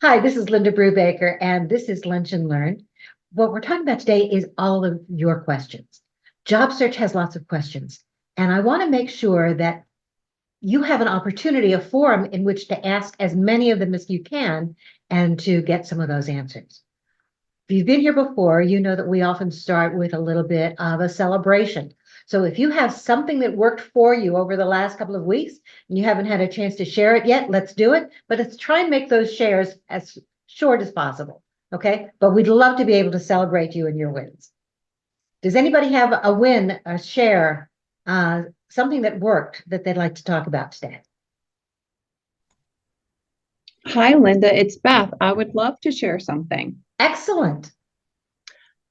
Hi, this is Linda Brubaker, and this is Lunch and Learn. What we're talking about today is all of your questions. Job search has lots of questions, and I want to make sure that you have an opportunity, a forum in which to ask as many of them as you can and to get some of those answers. If you've been here before, you know that we often start with a little bit of a celebration. So if you have something that worked for you over the last couple of weeks and you haven't had a chance to share it yet, let's do it. But let's try and make those shares as short as possible. Okay. But we'd love to be able to celebrate you and your wins. Does anybody have a win, a share, something that worked that they'd like to talk about today? Hi, Linda. It's Beth. I would love to share something. Excellent.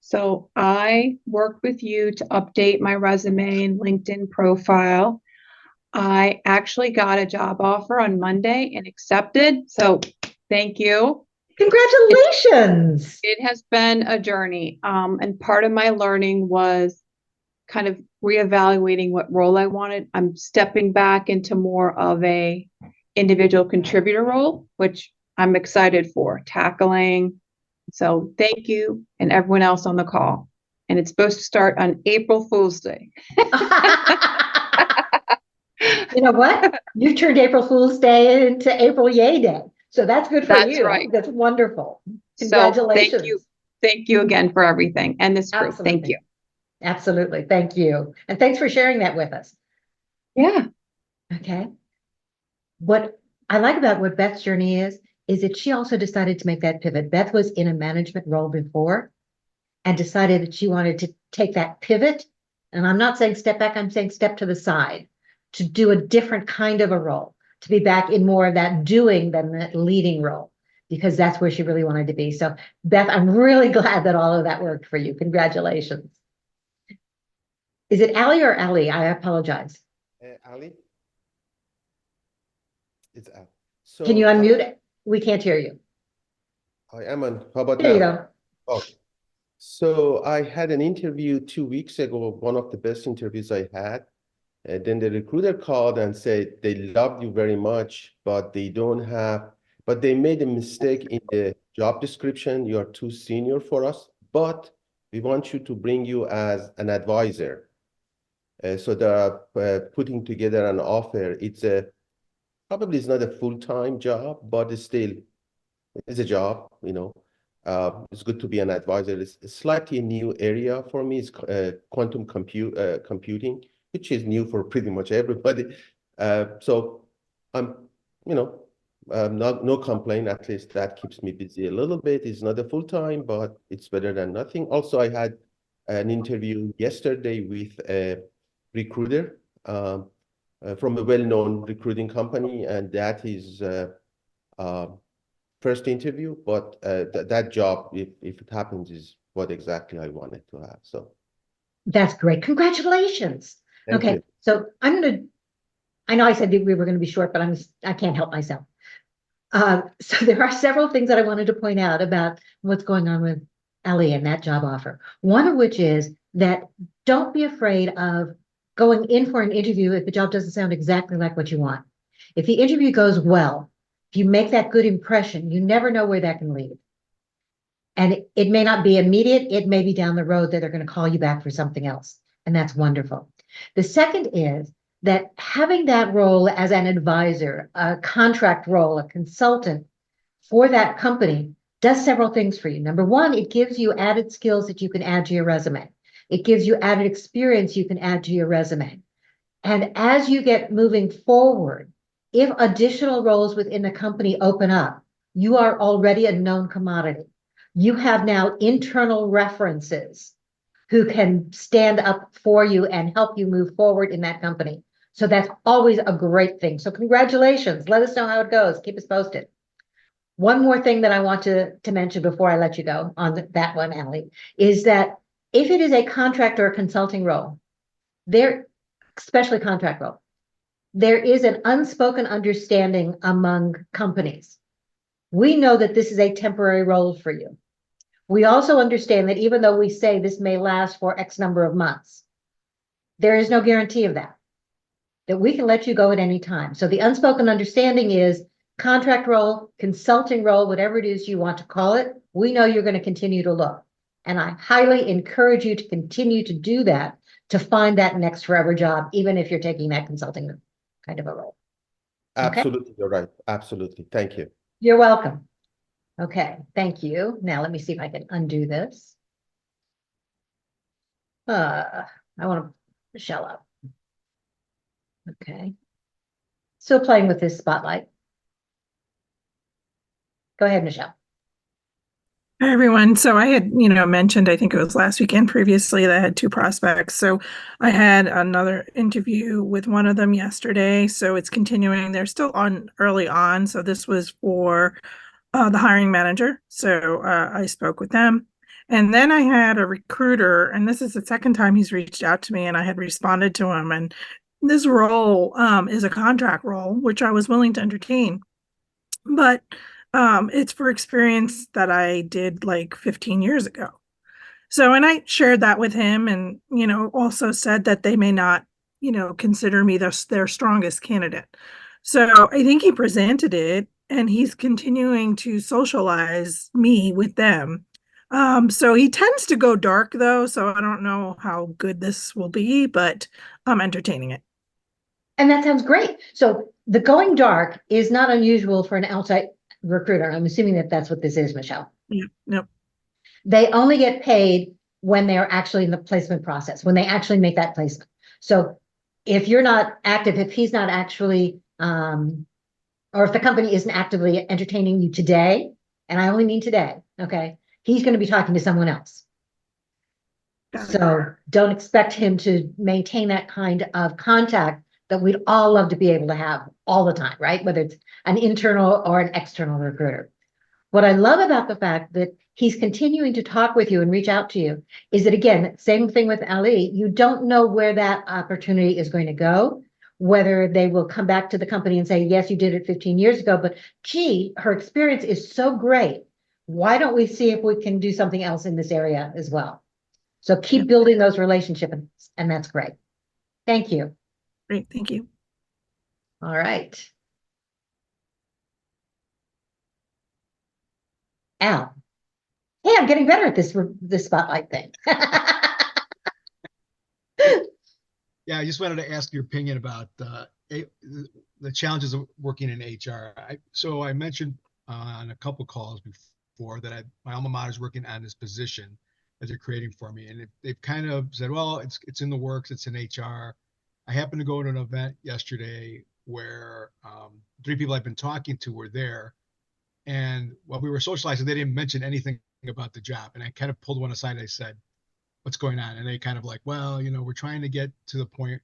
So I worked with you to update my resume and LinkedIn profile. I actually got a job offer on Monday and accepted. So thank you. Congratulations. It has been a journey. And part of my learning was kind of reevaluating what role I wanted. I'm stepping back into more of a individual contributor role, which I'm excited for tackling. So thank you and everyone else on the call. And it's supposed to start on April Fool's Day. You know what? You turned April Fool's Day into April Yay Day. So that's good for That's you. right. That's wonderful. So Congratulations. thank you. Thank you again for everything and this group. Absolutely. Thank you. Absolutely. Thank you. And thanks for sharing that with us. Yeah. Okay. What I like about what Beth's journey is that she also decided to make that pivot. Beth was in a management role before and decided that she wanted to take that pivot. And I'm not saying step back, I'm saying step to the side to do a different kind of a role, to be back in more of that doing than that leading role, because that's where she really wanted to be. So, Beth, I'm really glad that all of that worked for you. Congratulations. Is it Ali or Ali? I apologize. Ali? It's Ali. Can you So unmute it? We can't hear you. I am on. How about There you now? go. Oh, so I had an interview 2 weeks ago, one of the best interviews I had. And then the recruiter called and said they loved you very much, but they made a mistake in the job description. You are too senior for us, but we want you to bring you as an advisor. So they're putting together an offer. Probably it's not a full-time job, but it's a job, it's good to be an advisor. It's slightly a new area for me. It's quantum computing, which is new for pretty much everybody. So I'm, no complaint. At least that keeps me busy a little bit. It's not a full time, but it's better than nothing. Also, I had an interview yesterday with a recruiter from a well-known recruiting company, and that is first interview, but that job, if it happens, is what exactly I wanted to have. So That's great. Congratulations. thank Okay, you. so I know I said that we were going to be short, but I can't help myself. So there are several things that I wanted to point out about what's going on with Ellie and that job offer. One of which is that don't be afraid of going in for an interview if the job doesn't sound exactly like what you want. If the interview goes well, if you make that good impression, you never know where that can lead. And it may not be immediate, it may be down the road that they're going to call you back for something else. And that's wonderful. The second is that having that role as an advisor, a contract role, a consultant for that company does several things for you. Number one, it gives you added skills that you can add to your resume. It gives you added experience you can add to your resume. And as you get moving forward, if additional roles within the company open up, you are already a known commodity. You have now internal references who can stand up for you and help you move forward in that company. So that's always a great thing. So congratulations. Let us know how it goes. Keep us posted. One more thing that I want to mention before I let you go on that one, Allie, is that if it is a contract or a consulting role, especially contract role, there is an unspoken understanding among companies. We know that this is a temporary role for you. We also understand that even though we say this may last for X number of months, there is no guarantee of that we can let you go at any time. So the unspoken understanding is contract role, consulting role, whatever it is you want to call it, we know you're going to continue to look. And I highly encourage you to continue to do that, to find that next forever job, even if you're taking that consulting kind of a role. Okay. Absolutely, you're right. Absolutely. Thank you. You're welcome. Okay, thank you. Now let me see if I can undo this. I want to put Michelle up. Okay. Still playing with this spotlight. Go ahead, Michelle. Hi, everyone. So I had, mentioned, I think it was last weekend previously, that I had two prospects. So I had another interview with one of them yesterday. So it's continuing. They're still on early on. So this was for the hiring manager. So I spoke with them. And then I had a recruiter, and this is the second time he's reached out to me, and I had responded to him. And this role is a contract role, which I was willing to entertain. But it's for experience that I did like 15 years ago. So, and I shared that with him and, also said that they may not, consider me their strongest candidate. So I think he presented it and he's continuing to socialize me with them. So he tends to go dark though. So I don't know how good this will be, but I'm entertaining it. And that sounds great. So the going dark is not unusual for an outside recruiter. I'm assuming that that's what this is, Michelle. Yeah, nope. They only get paid when they're actually in the placement process, when they actually make that placement. So if you're not active, if he's not actually, or if the company isn't actively entertaining you today, and I only mean today, okay, he's going to be talking to someone else. So don't expect him to maintain that kind of contact that we'd all love to be able to have all the time, right? Whether it's an internal or an external recruiter. What I love about the fact that he's continuing to talk with you and reach out to you is that, again, same thing with Ali, you don't know where that opportunity is going to go, whether they will come back to the company and say, yes, you did it 15 years ago, but gee, her experience is so great. Why don't we see if we can do something else in this area as well? So keep building those relationships, and that's great. Thank you. Great, thank you. All right. Al. Hey, I'm getting better at this spotlight thing. Yeah, I just wanted to ask your opinion about the challenges of working in HR. So I mentioned on a couple calls before that my alma mater is working on this position that they're creating for me, and they've kind of said, well, it's in the works, it's in HR. I happened to go to an event yesterday where 3 people I've been talking to were there, and while we were socializing, they didn't mention anything about the job, and I kind of pulled one aside and I said, what's going on? And they kind of like, well, we're trying to get to the point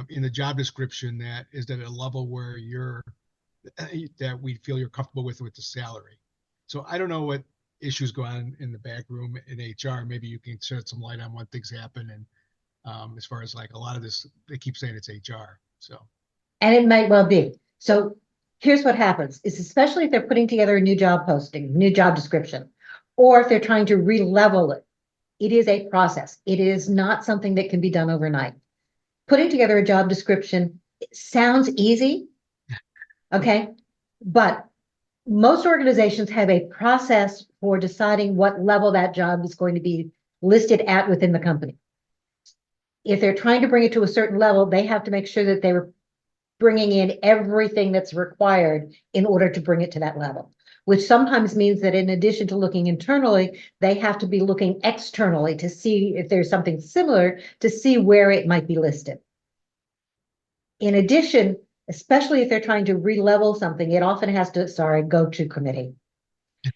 in the job description that is at a level where that we feel you're comfortable with the salary. So I don't know what issues go on in the back room in HR. Maybe you can shed some light on when things happen. And as far as like a lot of this, they keep saying it's HR. So. And it might well be. So here's what happens is, especially if they're putting together a new job posting, new job description, or if they're trying to re-level it, it is a process. It is not something that can be done overnight. Putting together a job description sounds easy, okay? But most organizations have a process for deciding what level that job is going to be listed at within the company. If they're trying to bring it to a certain level, they have to make sure that they were bringing in everything that's required in order to bring it to that level, which sometimes means that in addition to looking internally, they have to be looking externally to see if there's something similar, to see where it might be listed. In addition, especially if they're trying to re-level something, it often has to, go to committee.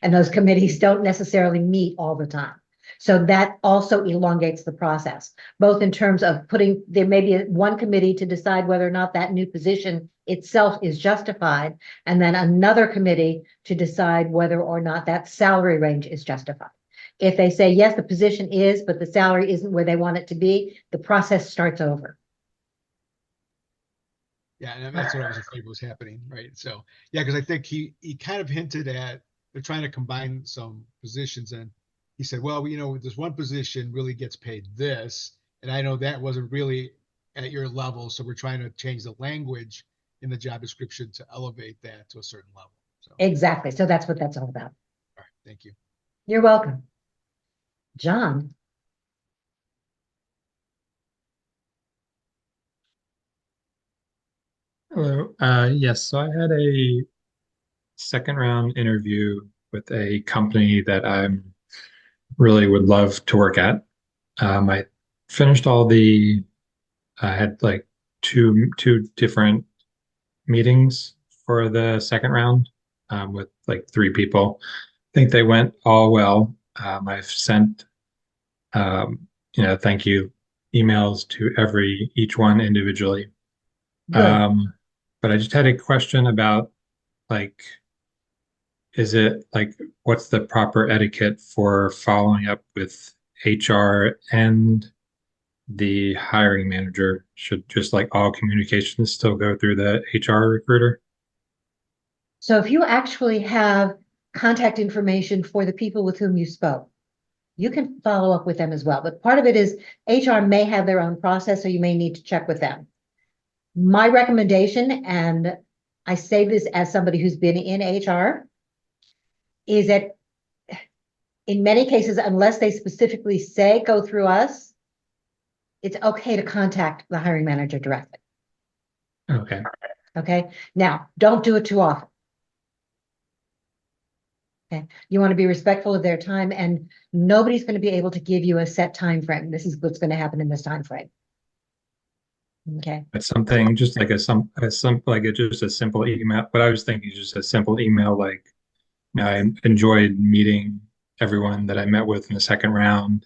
And those committees don't necessarily meet all the time. So that also elongates the process, both in terms of there may be one committee to decide whether or not that new position itself is justified, and then another committee to decide whether or not that salary range is justified. If they say, yes, the position is, but the salary isn't where they want it to be, the process starts over. Yeah, and that's what I was afraid was happening, right? So, yeah, because I think he kind of hinted at they're trying to combine some positions, and he said, well, this one position really gets paid this, and I know that wasn't really at your level, so we're trying to change the language in the job description to elevate that to a certain level. So, all Exactly. So that's what that's all about. right, thank you. You're welcome. John, Hello. Yes, so I had a second round interview with a company that I'm really would love to work at. I finished I had like two different meetings for the second round with like three people. I think they went all well. I've sent thank you emails to each one individually. good. But I just had a question about like, is it like, what's the proper etiquette for following up with HR and the hiring manager? Should just like all communications still go through the HR recruiter? So if you actually have contact information for the people with whom you spoke, you can follow up with them as well. But part of it is HR may have their own process, so you may need to check with them. My recommendation, and I say this as somebody who's been in HR, is that in many cases, unless they specifically say go through us, it's okay to contact the hiring manager directly. Okay. Okay. Now, don't do it too often. Okay. You want to be respectful of their time, and nobody's going to be able to give you a set time frame. This is what's going to happen in this time frame. Okay. It's something just like just a simple email. But I was thinking just a simple email like, I enjoyed meeting everyone that I met with in the second round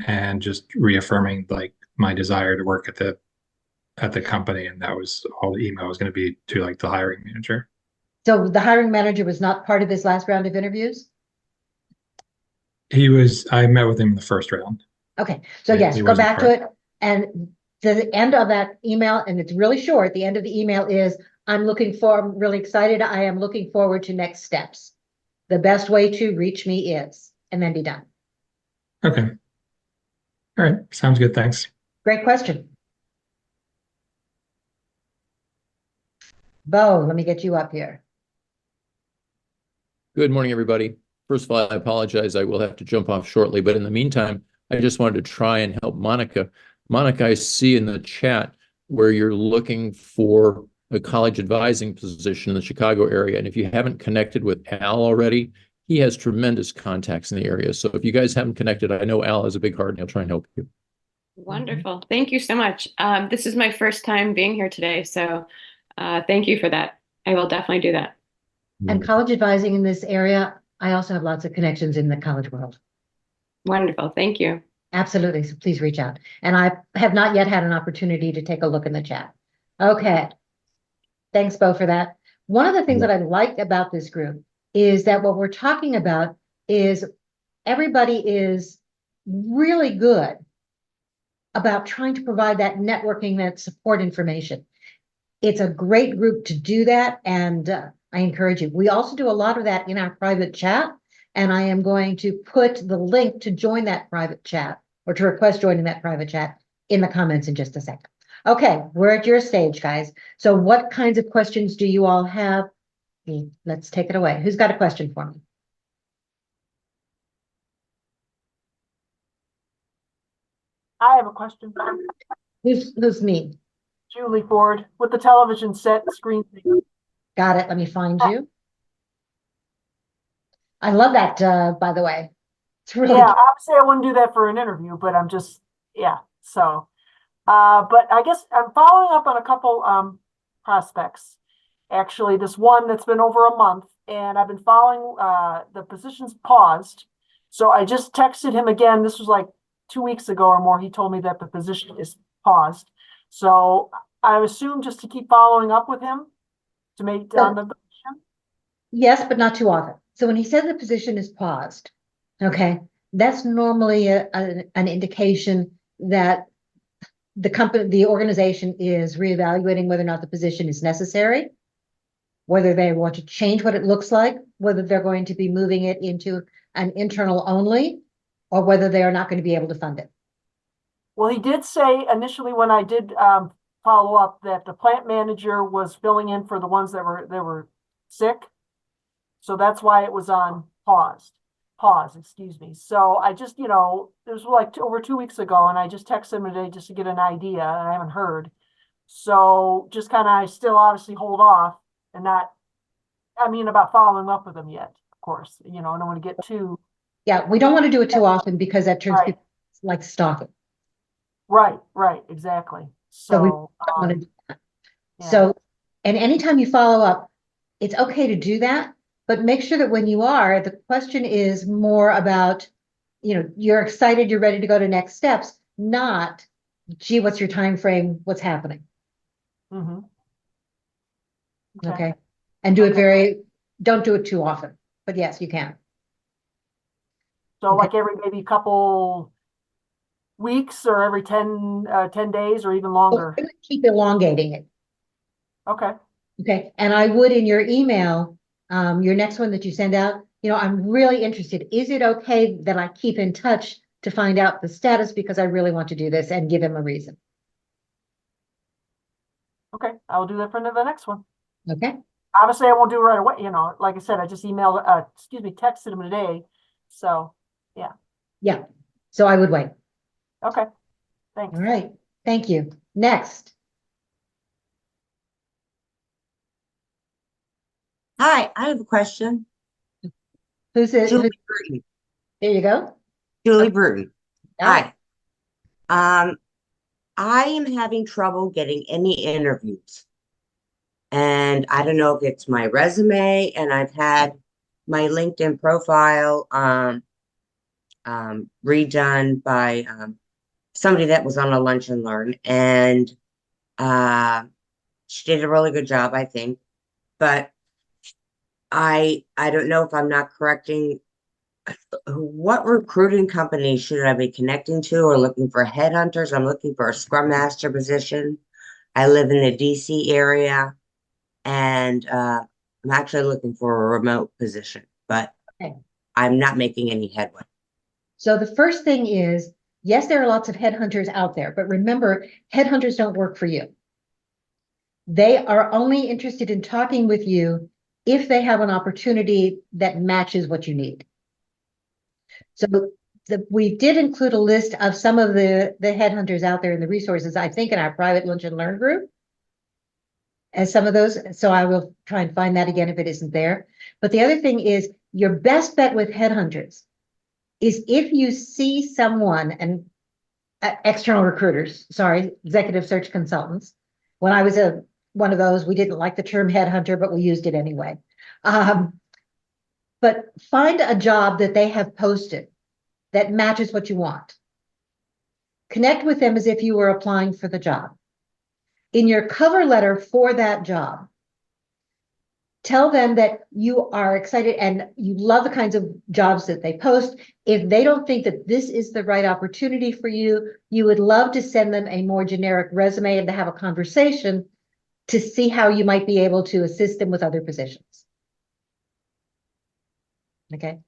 and just reaffirming like my desire to work at the company. And that was all the email was going to be to like the hiring manager. So the hiring manager was not part of this last round of interviews? I met with him in the first round. Okay, so Yeah, yes, he go wasn't back to it, and the end of that email, and it's really short, the end of the email is, I'm really excited, I am looking forward to next steps. The best way to reach me is, and then be done. Okay. All right. Sounds good. Thanks. Great question. Bo, let me get you up here. Good morning, everybody. First of all, I apologize. I will have to jump off shortly, but in the meantime, I just wanted to try and help Monica. Monica, I see in the chat where you're looking for a college advising position in the Chicago area. And if you haven't connected with Al already, he has tremendous contacts in the area. So if you guys haven't connected, I know Al has a big heart and he'll try and help you. Wonderful. Thank you so much. This is my first time being here today, so thank you for that. I will definitely do that. And college advising in this area, I also have lots of connections in the college world. Wonderful. Thank you. Absolutely, so please reach out. And I have not yet had an opportunity to take a look in the chat. Okay. Thanks, Bo, for that. One of the things that I like about this group is that what we're talking about is everybody is really good about trying to provide that networking, that support information. It's a great group to do that, and I encourage you. We also do a lot of that in our private chat, and I am going to put the link to join that private chat or to request joining that private chat in the comments in just a second. Okay, we're at your stage, guys. So what kinds of questions do you all have? Let's take it away. Who's got a question for me? I have a question. Who's me? Julie Ford with the television set screen. Got it. Let me find you. I love that, by the way. It's really Yeah, obviously I wouldn't do that for an interview, but I'm just, yeah. So, but I guess I'm following up on a couple prospects. Actually, this one that's been over a month, and I've been following the position's paused. So I just texted him again. This was like 2 weeks ago or more. He told me that the position is paused. So I assume just to keep following up with him to make on the position. Yes, but not too often. So when he says the position is paused, okay, that's normally an indication that the organization is reevaluating whether or not the position is necessary, whether they want to change what it looks like, whether they're going to be moving it into an internal only, or whether they are not going to be able to fund it. Well, he did say initially when I did follow up that the plant manager was filling in for the ones that were sick. So that's why it was on pause, excuse me. So I just, it was like over 2 weeks ago, and I just texted him today just to get an idea, and I haven't heard. So just kind of, I still obviously hold off and not, about following up with them yet, of course, I don't want to get too. Yeah, we don't want to do it too often because that turns Right. people like stalking. Right, exactly. So we So, don't want to do that. yeah. So, and anytime you follow up, it's okay to do that, but make sure that when you are, the question is more about, you're excited, you're ready to go to next steps, not, gee, what's your time frame? What's happening? Mhm. Okay. And do it don't do it too often, but yes, you can. So Okay. like every maybe couple weeks or every 10 days or even longer. I would keep elongating it. Okay. Okay. And I would in your email, your next one that you send out, I'm really interested. Is it okay that I keep in touch to find out the status because I really want to do this, and give him a reason? Okay. I'll do that for the next one. Okay. Obviously I won't do it right away. Like I said, I just texted him today. So Yeah. So I would wait. okay. Thanks. All right. Thank you. Next. Hi, I have a question. Who's it? Julie Burton. There you go. Julie Burton. Got Hi. I am having trouble getting any interviews. And I don't know if it's my resume, and I've had my LinkedIn profile redone by somebody that was on a Lunch and Learn, and she did a really good job, I think. But I don't know if I'm not correcting. What recruiting company should I be connecting to or looking for headhunters? I'm looking for a Scrum Master position. I live in the DC area, and I'm actually looking for a remote position, but Okay. I'm not making any headway. So the first thing is, yes, there are lots of headhunters out there, but remember, headhunters don't work for you. They are only interested in talking with you if they have an opportunity that matches what you need. So we did include a list of some of the headhunters out there in the resources, I think, in our private Lunch and Learn group. As some of those, so I will try and find that again if it isn't there. But the other thing is, your best bet with headhunters is if you see someone, and external recruiters, sorry, executive search consultants. When I was one of those, we didn't like the term headhunter, but we used it anyway. But find a job that they have posted that matches what you want. Connect with them as if you were applying for the job. In your cover letter for that job, tell them that you are excited and you love the kinds of jobs that they post. If they don't think that this is the right opportunity for you, you would love to send them a more generic resume and to have a conversation to see how you might be able to assist them with other positions. Okay.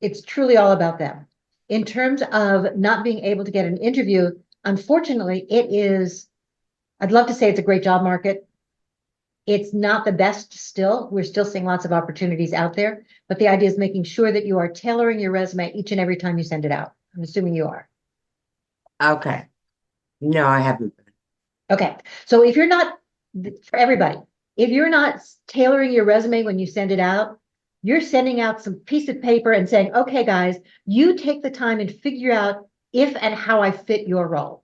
It's truly all about them. In terms of not being able to get an interview, unfortunately, I'd love to say it's a great job market. It's not the best still. We're still seeing lots of opportunities out there, but the idea is making sure that you are tailoring your resume each and every time you send it out. I'm assuming you are. Okay. No, I haven't. Okay. So if you're not, for everybody, if you're not tailoring your resume when you send it out, you're sending out some piece of paper and saying, okay, guys, you take the time and figure out if and how I fit your role.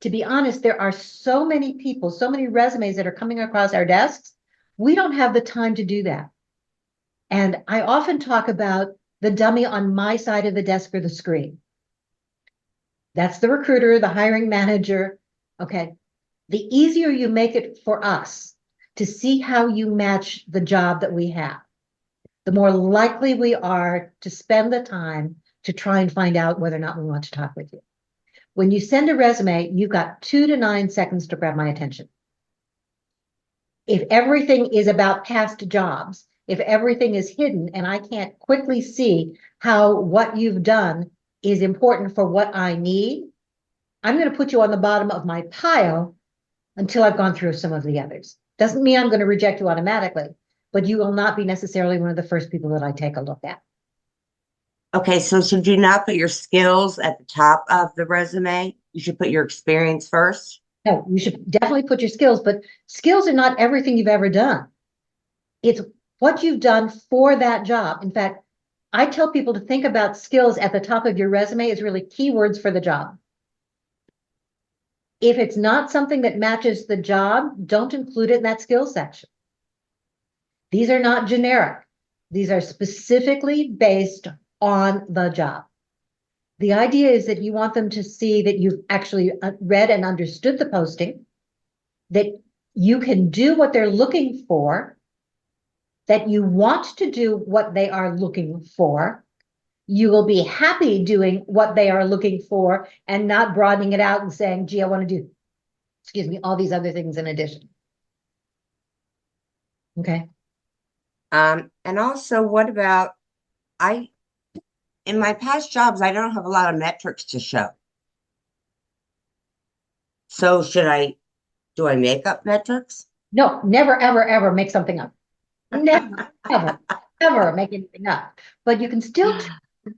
To be honest, there are so many people, so many resumes that are coming across our desks. We don't have the time to do that. And I often talk about the dummy on my side of the desk or the screen. That's the recruiter, the hiring manager. Okay. The easier you make it for us to see how you match the job that we have, the more likely we are to spend the time to try and find out whether or not we want to talk with you. When you send a resume, you've got 2 to 9 seconds to grab my attention. If everything is about past jobs, if everything is hidden and I can't quickly see how what you've done is important for what I need, I'm going to put you on the bottom of my pile until I've gone through some of the others. Doesn't mean I'm going to reject you automatically, but you will not be necessarily one of the first people that I take a look at. Okay, so should you not put your skills at the top of the resume? You should put your experience first. No, you should definitely put your skills, but skills are not everything you've ever done. It's what you've done for that job. In fact, I tell people to think about skills at the top of your resume as really keywords for the job. If it's not something that matches the job, don't include it in that skills section. These are not generic. These are specifically based on the job. The idea is that you want them to see that you've actually read and understood the posting, that you can do what they're looking for, that you want to do what they are looking for. You will be happy doing what they are looking for and not broadening it out and saying, gee, I want to do, excuse me, all these other things in addition. Okay. And also, what about, in my past jobs, I don't have a lot of metrics to show. So do I make up metrics? No, never, ever, ever make something up. Never, ever, ever make anything up. But you can still turn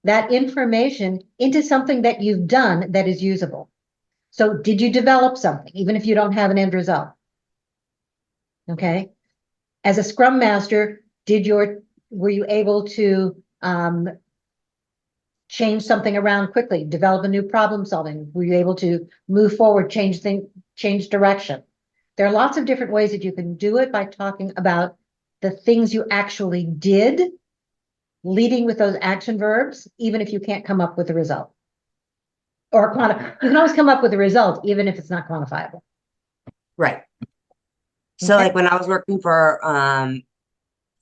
that information into something that you've done that is usable. So did you develop something, even if you don't have an end result? Okay. As a Scrum Master, were you able to change something around quickly, develop a new problem solving? Were you able to move forward, change direction? There are lots of different ways that you can do it by talking about the things you actually did, leading with those action verbs, even if you can't come up with the result. Or you can always come up with a result, even if it's not quantifiable. Right. So Okay. like when I was working for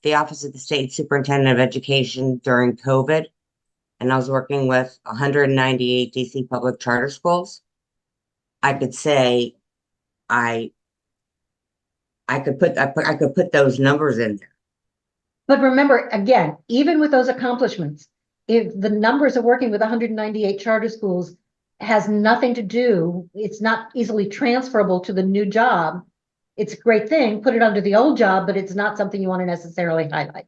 the Office of the State Superintendent of Education during COVID, and I was working with 198 DC public charter schools, I could say I could put those numbers in there. But remember, again, even with those accomplishments, if the numbers of working with 198 charter schools has nothing to do, it's not easily transferable to the new job. It's a great thing, put it under the old job, but it's not something you want to necessarily highlight.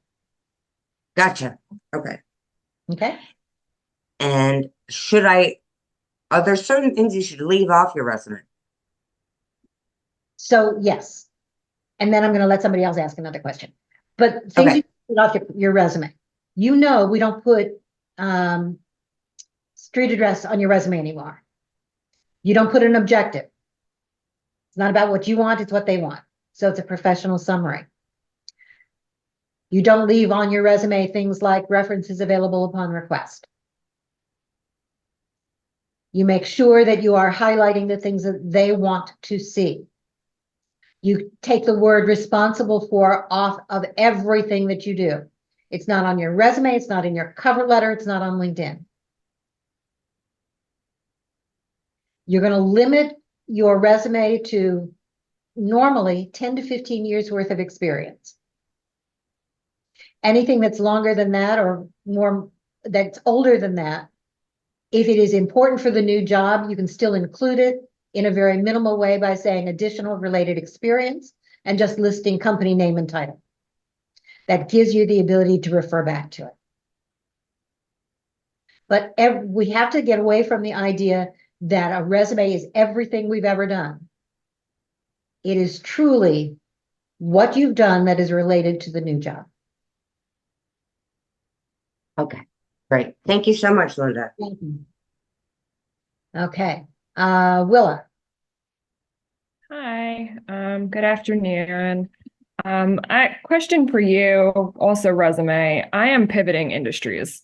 Gotcha. Okay. Okay. And are there certain things you should leave off your resume? So yes. And then I'm going to let somebody else ask another question. But things Okay. you put off your resume. You know, we don't put street address on your resume anymore. You don't put an objective. It's not about what you want, it's what they want. So it's a professional summary. You don't leave on your resume things like references available upon request. You make sure that you are highlighting the things that they want to see. You take the word responsible for off of everything that you do. It's not on your resume, it's not in your cover letter, it's not on LinkedIn. You're going to limit your resume to normally 10 to 15 years worth of experience. Anything that's longer than that or more that's older than that, if it is important for the new job, you can still include it in a very minimal way by saying additional related experience and just listing company name and title. That gives you the ability to refer back to it. But we have to get away from the idea that a resume is everything we've ever done. It is truly what you've done that is related to the new job. Okay, great. Thank you so much, Linda. Thank you. Okay, Willa. Hi, good afternoon. Question for you, also resume. I am pivoting industries.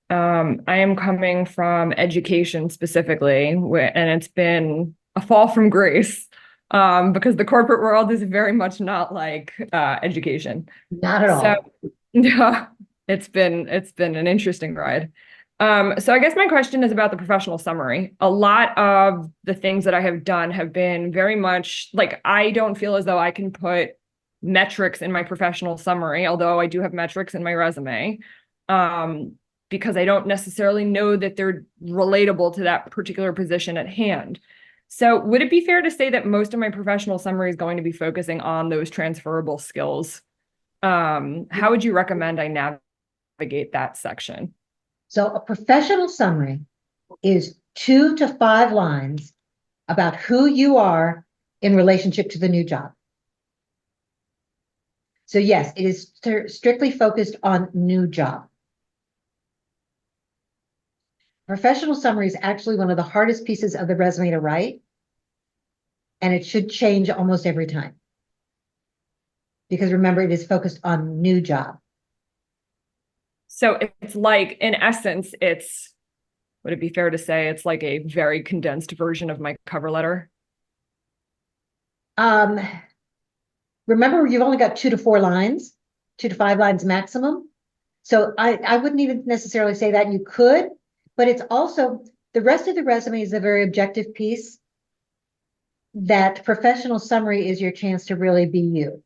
I am coming from education specifically, and it's been a fall from grace because the corporate world is very much not like education. Not at all. So yeah, it's been an interesting ride. So I guess my question is about the professional summary. A lot of the things that I have done have been very much like, I don't feel as though I can put metrics in my professional summary, although I do have metrics in my resume. because I don't necessarily know that they're relatable to that particular position at hand. So would it be fair to say that most of my professional summary is going to be focusing on those transferable skills? How would you recommend I navigate that section? So a professional summary is 2 to 5 lines about who you are in relationship to the new job. So yes, it is strictly focused on new job. Professional summary is actually one of the hardest pieces of the resume to write, and it should change almost every time. Because remember, it is focused on new job. So it's like, in essence, would it be fair to say it's like a very condensed version of my cover letter? Remember, you've only got 2 to 4 lines, 2 to 5 lines maximum. So I wouldn't even necessarily say that. You could, but it's also, the rest of the resume is a very objective piece. That professional summary is your chance to really be you.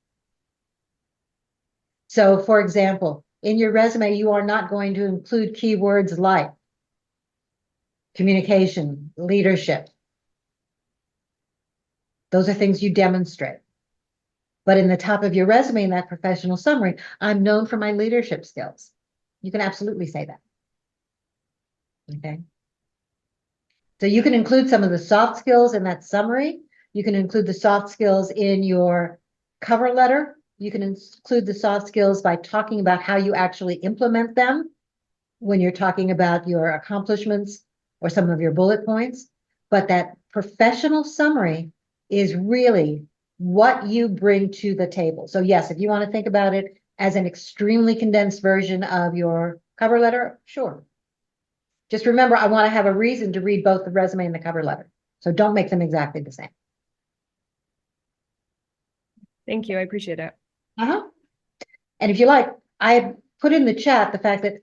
So for example, in your resume, you are not going to include keywords like communication, leadership. Those are things you demonstrate. But in the top of your resume, in that professional summary, I'm known for my leadership skills. You can absolutely say that. Okay. So you can include some of the soft skills in that summary. You can include the soft skills in your cover letter. You can include the soft skills by talking about how you actually implement them when you're talking about your accomplishments or some of your bullet points. But that professional summary is really what you bring to the table. So yes, if you want to think about it as an extremely condensed version of your cover letter, sure. Just remember, I want to have a reason to read both the resume and the cover letter. So don't make them exactly the same. Thank you. I appreciate it. And if you like, I put in the chat the fact that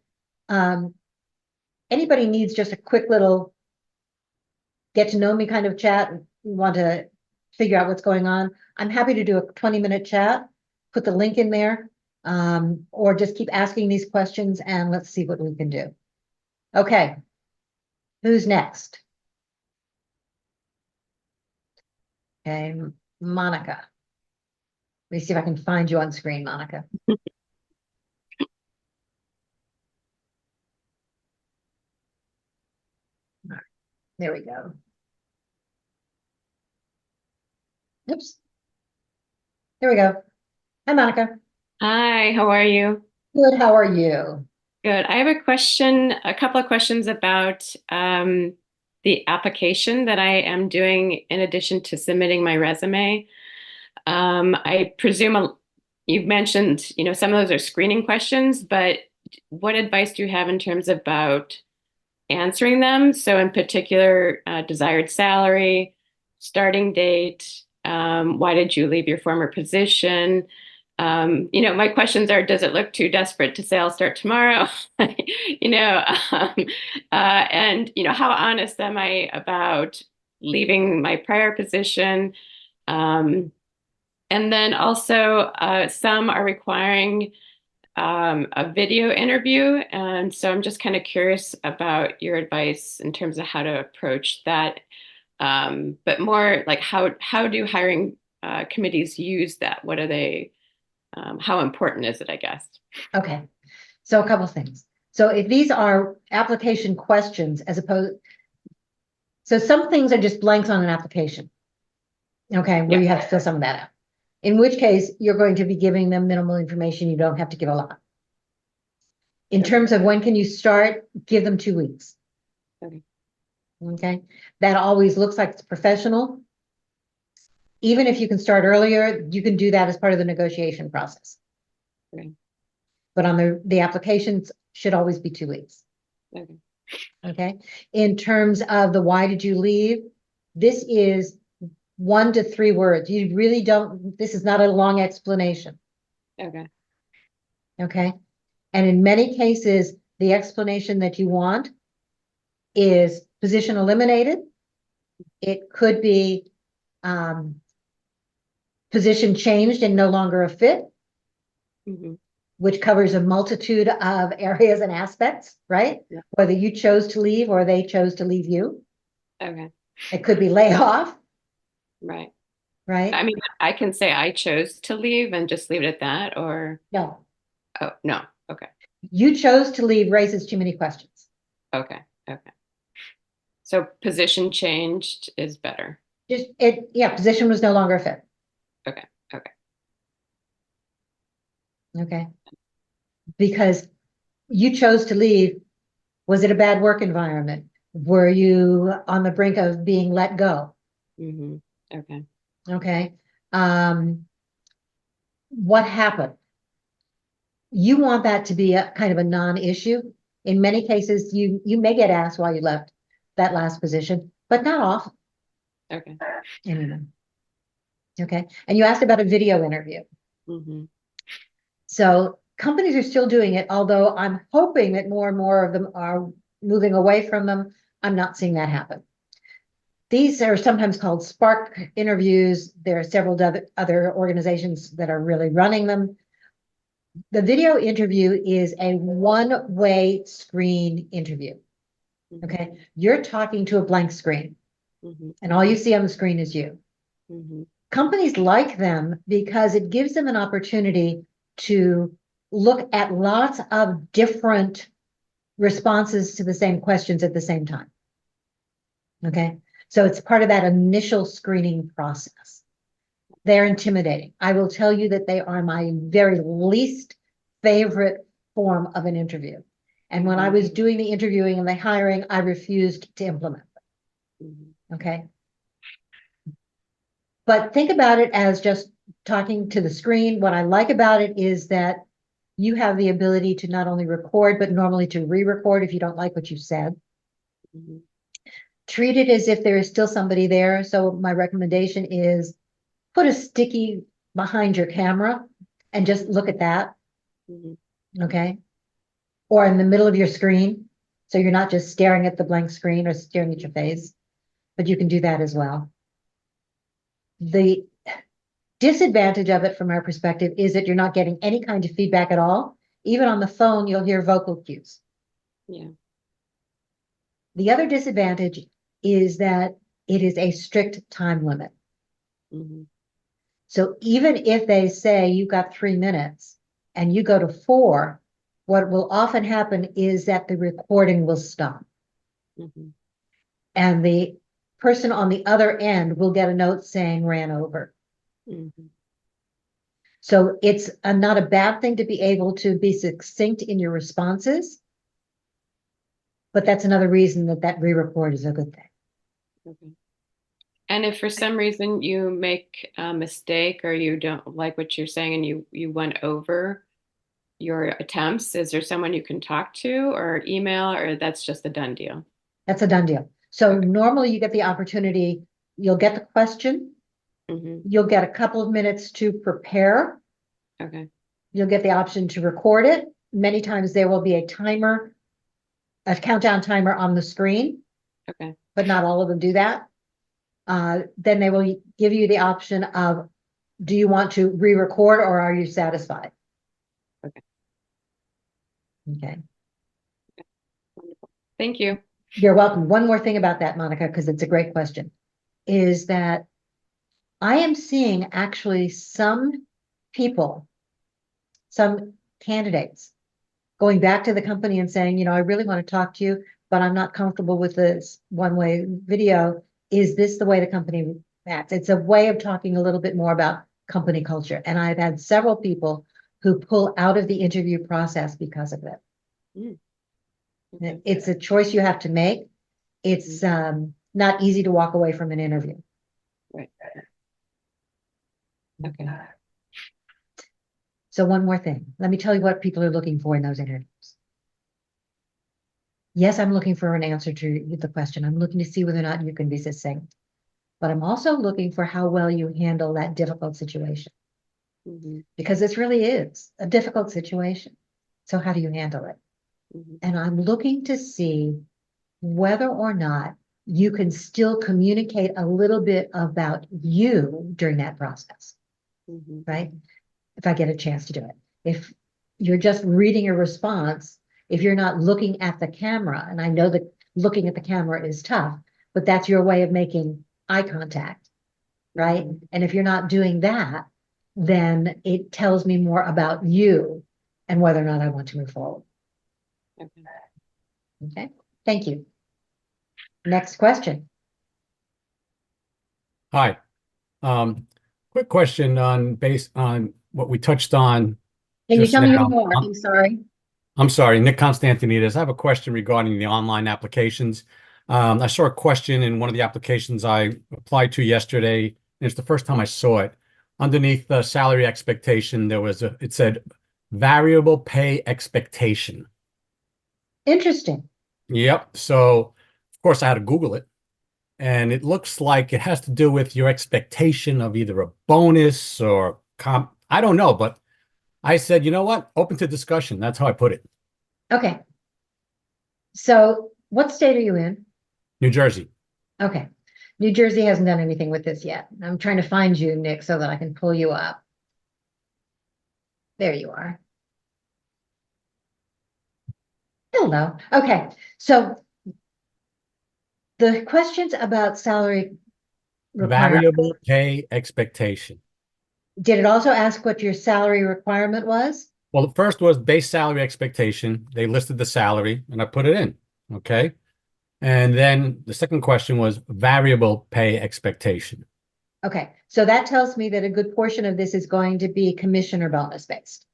anybody needs just a quick little get to know me kind of chat, and want to figure out what's going on, I'm happy to do a 20-minute chat, put the link in there, or just keep asking these questions and let's see what we can do. Okay, who's next? Okay, Monica. Let me see if I can find you on screen, Monica. There we go. Oops. There we go. Hi, Monica. Hi, how are you? Good, how are you? Good. I have a couple of questions about the application that I am doing in addition to submitting my resume. I presume you've mentioned, some of those are screening questions, but what advice do you have in terms about answering them? So in particular, desired salary, starting date, why did you leave your former position? My questions are, does it look too desperate to say I'll start tomorrow? And how honest am I about leaving my prior position? And then also some are requiring a video interview. And so I'm just kind of curious about your advice in terms of how to approach that. But more like how do hiring committees use that? What are they? How important is it, I guess? Okay, so a couple things. So if these are application questions so some things are just blanks on an application. Okay, where you have to fill some of that out. In which case, you're going to be giving them minimal information. You don't have to give a lot. In terms of when can you start, give them 2 weeks. Okay, that always looks like it's professional. Even if you can start earlier, you can do that as part of the negotiation process. Okay. But on the applications should always be 2 weeks. Okay. Okay. In terms of the why did you leave, this is 1 to 3 words. You really don't, this is not a long explanation. Okay. Okay. And in many cases, the explanation that you want is position eliminated. It could be position changed and no longer a fit. Mm-hmm. which covers a multitude of areas and aspects, right? Yeah. Whether you chose to leave or they chose to leave you. Okay, It could be layoff, right. right? I mean, I can say I chose to leave and just leave it at that, or, No, oh, no, okay, you chose to leave raises too many questions. okay, okay. So position changed is better. Just yeah, position was no longer a fit. Okay, okay. Okay. Because you chose to leave. Was it a bad work environment? Were you on the brink of being let go? Mm-hmm. Okay. Okay. What happened? You want that to be a kind of a non-issue. In many cases, you may get asked why you left that last position, but not often. Okay. Anyway. Okay. And you asked about a video interview. Mm-hmm. So companies are still doing it, although I'm hoping that more and more of them are moving away from them. I'm not seeing that happen. These are sometimes called Spark interviews. There are several other organizations that are really running them. The video interview is a one-way screen interview. Okay. You're talking to a blank screen, Mm-hmm. and all you see on the screen is you. Mm-hmm. Companies like them because it gives them an opportunity to look at lots of different responses to the same questions at the same time. Okay. So it's part of that initial screening process. They're intimidating. I will tell you that they are my very least favorite form of an interview. And when I was doing the interviewing and the hiring, I refused to implement them. Mm-hmm. Okay. But think about it as just talking to the screen. What I like about it is that you have the ability to not only record, but normally to re-record if you don't like what you said. Mm-hmm. Treat it as if there is still somebody there. So my recommendation is put a sticky behind your camera and just look at that. Mm-hmm. Okay. Or in the middle of your screen. So you're not just staring at the blank screen or staring at your face, but you can do that as well. The disadvantage of it from our perspective is that you're not getting any kind of feedback at all. Even on the phone, you'll hear vocal cues. Yeah. The other disadvantage is that it is a strict time limit. Mm-hmm. So even if they say you got 3 minutes and you go to 4, what will often happen is that the recording will stop. Mm-hmm. And the person on the other end will get a note saying ran over. Mm-hmm. So it's not a bad thing to be able to be succinct in your responses. But that's another reason that re-record is a good thing. Okay. And if for some reason you make a mistake or you don't like what you're saying and you went over your attempts, is there someone you can talk to or email, or that's just a done deal? That's a done deal. So normally you get the opportunity, you'll get the question, Mm-hmm. you'll get a couple of minutes to prepare. Okay. You'll get the option to record it. Many times there will be a timer, a countdown timer on the screen, Okay. but not all of them do that. Then they will give you the option of, do you want to re-record or are you satisfied? Okay. Okay. Wonderful. Thank you. You're welcome. One more thing about that, Monica, because it's a great question, is that I am seeing actually some people, some candidates going back to the company and saying, I really want to talk to you, but I'm not comfortable with this one-way video. Is this the way the company acts? It's a way of talking a little bit more about company culture. And I've had several people who pull out of the interview process because of it. Mm. Okay. It's a choice you have to make. It's not easy to walk away from an interview. Right. Okay. So one more thing. Let me tell you what people are looking for in those interviews. Yes, I'm looking for an answer to the question. I'm looking to see whether or not you can be succinct. But I'm also looking for how well you handle that difficult situation. Mm-hmm. Because this really is a difficult situation. So how do you handle it? Mm-hmm. And I'm looking to see whether or not you can still communicate a little bit about you during that process, Mm-hmm. right? If I get a chance to do it. If you're just reading a response, if you're not looking at the camera, and I know that looking at the camera is tough, but that's your way of making eye contact, right? And if you're not doing that, then it tells me more about you and whether or not I want to move forward. Okay, thank you. Next question. Hi. Quick question based on what we touched on. Can you just tell me now. who you are? I'm sorry. I'm sorry, Nick Constantinides. I have a question regarding the online applications. I saw a question in one of the applications I applied to yesterday, and it's the first time I saw it. Underneath the salary expectation, it said variable pay expectation. Interesting. Yep. So, of course, I had to Google it. And it looks like it has to do with your expectation of either a bonus or comp. I don't know, but I said, you know what? Open to discussion. That's how I put it. Okay. So what state are you in? New Jersey. Okay. New Jersey hasn't done anything with this yet. I'm trying to find you, Nick, so that I can pull you up. There you are. Hello. Okay. So the questions about salary requirement, Variable pay expectation. did it also ask what your salary requirement was? Well, the first was base salary expectation. They listed the salary and I put it in. Okay. And then the second question was variable pay expectation. Okay. So that tells me that a good portion of this is going to be commission or bonus based.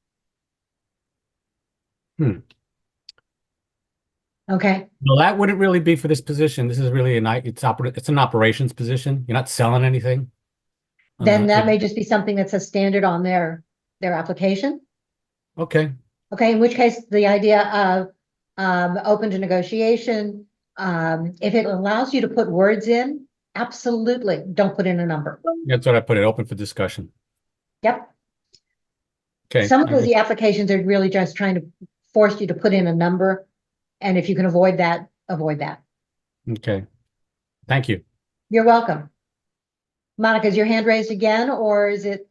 Okay. Well, that wouldn't really be for this position. This is really it's an operations position. You're not selling anything. Then that may just be something that's a standard on their application. Okay. Okay, in which case the idea of open to negotiation, if it allows you to put words in, absolutely, don't put in a number. That's what I put it, open for discussion. Yep. Okay. Some of the applications are really just trying to force you to put in a number. And if you can avoid that, avoid that. Okay. Thank you. You're welcome. Monica, is your hand raised again, or is it?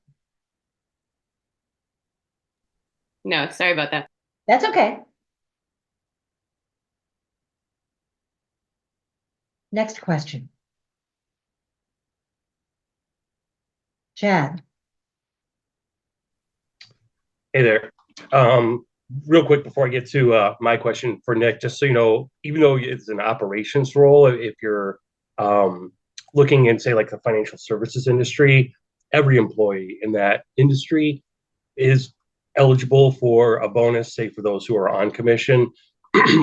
No, sorry about that. That's okay. Next question. Chad. Hey there. Real quick before I get to my question for Nick, just so you know, even though it's an operations role, if you're looking in, say, like the financial services industry, every employee in that industry is eligible for a bonus, say for those who are on commission.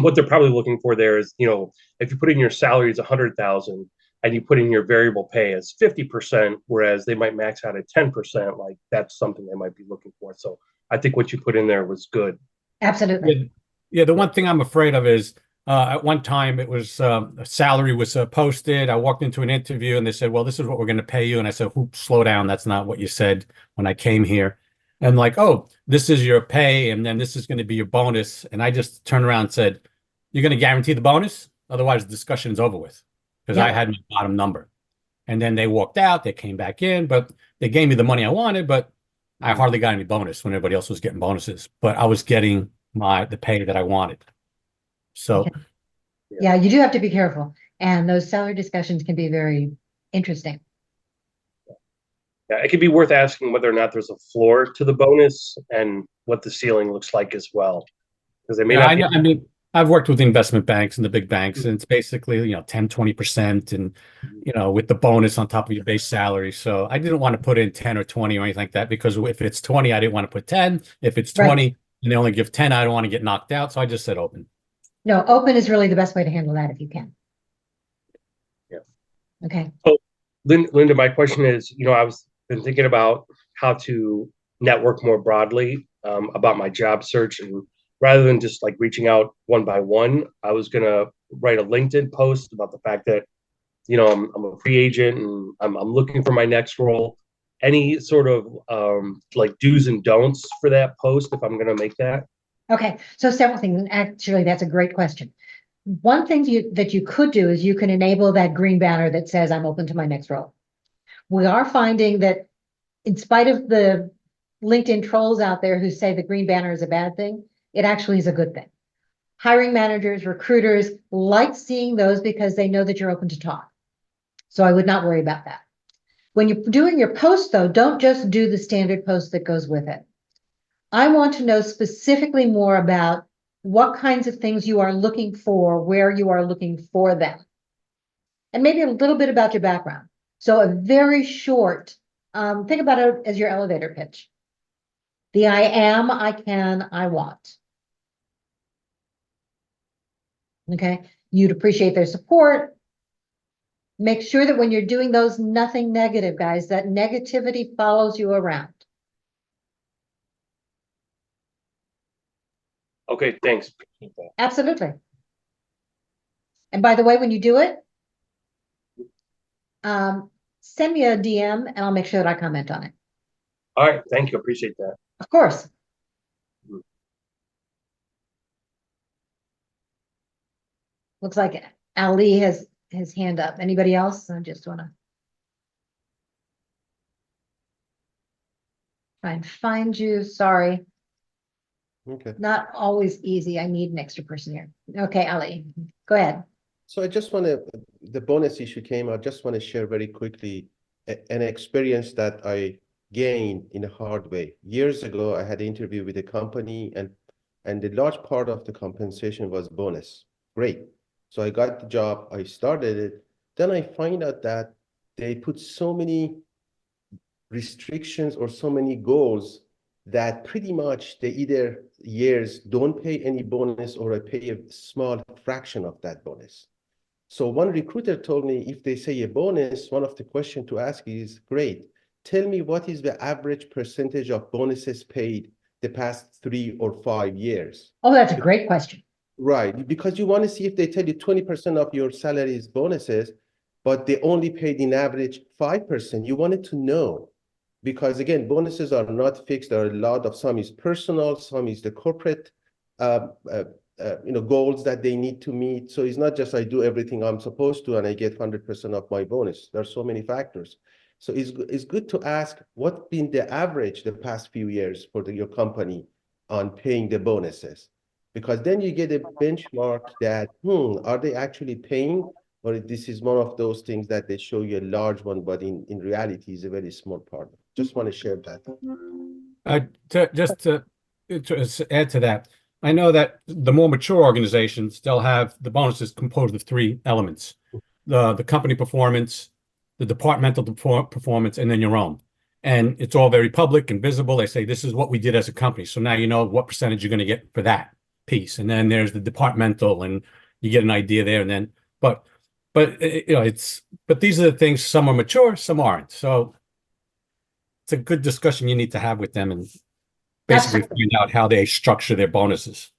What they're probably looking for there is, if you put in your salary as 100,000 and you put in your variable pay as 50%, whereas they might max out at 10%, like that's something they might be looking for. So I think what you put in there was good. Absolutely. Yeah, the one thing I'm afraid of is at one time it was a salary was posted. I walked into an interview and they said, well, this is what we're going to pay you. And I said, slow down. That's not what you said when I came here. And like, oh, this is your pay. And then this is going to be your bonus. And I just turned around and said, you're going to guarantee the bonus? Otherwise, the discussion is over with because I had my bottom number. And then they walked out. They came back in, but they gave me the money I wanted, but I hardly got any bonus when everybody else was getting bonuses, but I was getting the pay that I wanted. So, yeah, you do have to be careful. And those salary discussions can be very interesting. Yeah, it could be worth asking whether or not there's a floor to the bonus and what the ceiling looks like as well. Because they may not I mean, I've worked with investment banks and the big banks, and it's basically, 10, 20%, and, with the bonus on top of your base salary. So I didn't want to put in 10 or 20 or anything like that, because if it's 20, I didn't want to put 10. If it's 20 and they only give 10, I don't want to get knocked out. So I just said open. No, open is really the best way to handle that if you can. Yeah. Okay. So, Linda, my question is, I've been thinking about how to network more broadly about my job search, and rather than just like reaching out one by one, I was going to write a LinkedIn post about the fact that, I'm a free agent and I'm looking for my next role. Any sort of like do's and don'ts for that post if I'm going to make that? Okay. So several things. And actually, that's a great question. One thing that you could do is you can enable that green banner that says I'm open to my next role. We are finding that in spite of the LinkedIn trolls out there who say the green banner is a bad thing. It actually is a good thing. Hiring managers, recruiters like seeing those because they know that you're open to talk. So I would not worry about that. When you're doing your post, though, don't just do the standard post that goes with it. I want to know specifically more about what kinds of things you are looking for, where you are looking for them, and maybe a little bit about your background. So a very short, think about it as your elevator pitch. The I am, I can, I want. Okay, you'd appreciate their support. Make sure that when you're doing those, nothing negative, guys, that negativity follows you around. Okay, thanks. Absolutely. And by the way, when you do it, send me a DM and I'll make sure that I comment on it. All right, thank you. Appreciate that. Of course. Looks like Ali has his hand up. Anybody else? I just want to try and find you. Sorry. Okay. Not always easy. I need an extra person here. Okay, Ali, go ahead. So I just want to, the bonus issue came, I just want to share very quickly an experience that I gained in a hard way. Years ago, I had an interview with a company and the large part of the compensation was bonus. Great. So I got the job, I started it. Then I find out that they put so many restrictions or so many goals that pretty much they either years don't pay any bonus or I pay a small fraction of that bonus. So one recruiter told me if they say a bonus, one of the questions to ask is, great, tell me what is the average percentage of bonuses paid the past 3 or 5 years? Oh, that's a great question. Right, because you want to see if they tell you 20% of your salary is bonuses, but they only paid in average 5%. You wanted to know. Because again, bonuses are not fixed. There are a lot of, some is personal, some is the corporate, goals that they need to meet. So it's not just I do everything I'm supposed to and I get 100% of my bonus. There are so many factors. So it's good to ask what's been the average the past few years for your company on paying the bonuses, because then you get a benchmark that, are they actually paying? Or this is one of those things that they show you a large one, but in reality is a very small part. Just want to share that. To add to that, I know that the more mature organizations, they'll have the bonuses composed of 3 elements: the company performance, the departmental performance, and then your own. And it's all very public and visible. They say this is what we did as a company. So now you know what percentage you're going to get for that piece. And then there's the departmental, and you get an idea there. And then, but these are the things. Some are mature, some aren't. So it's a good discussion you need to have with them and basically find out how they structure their bonuses.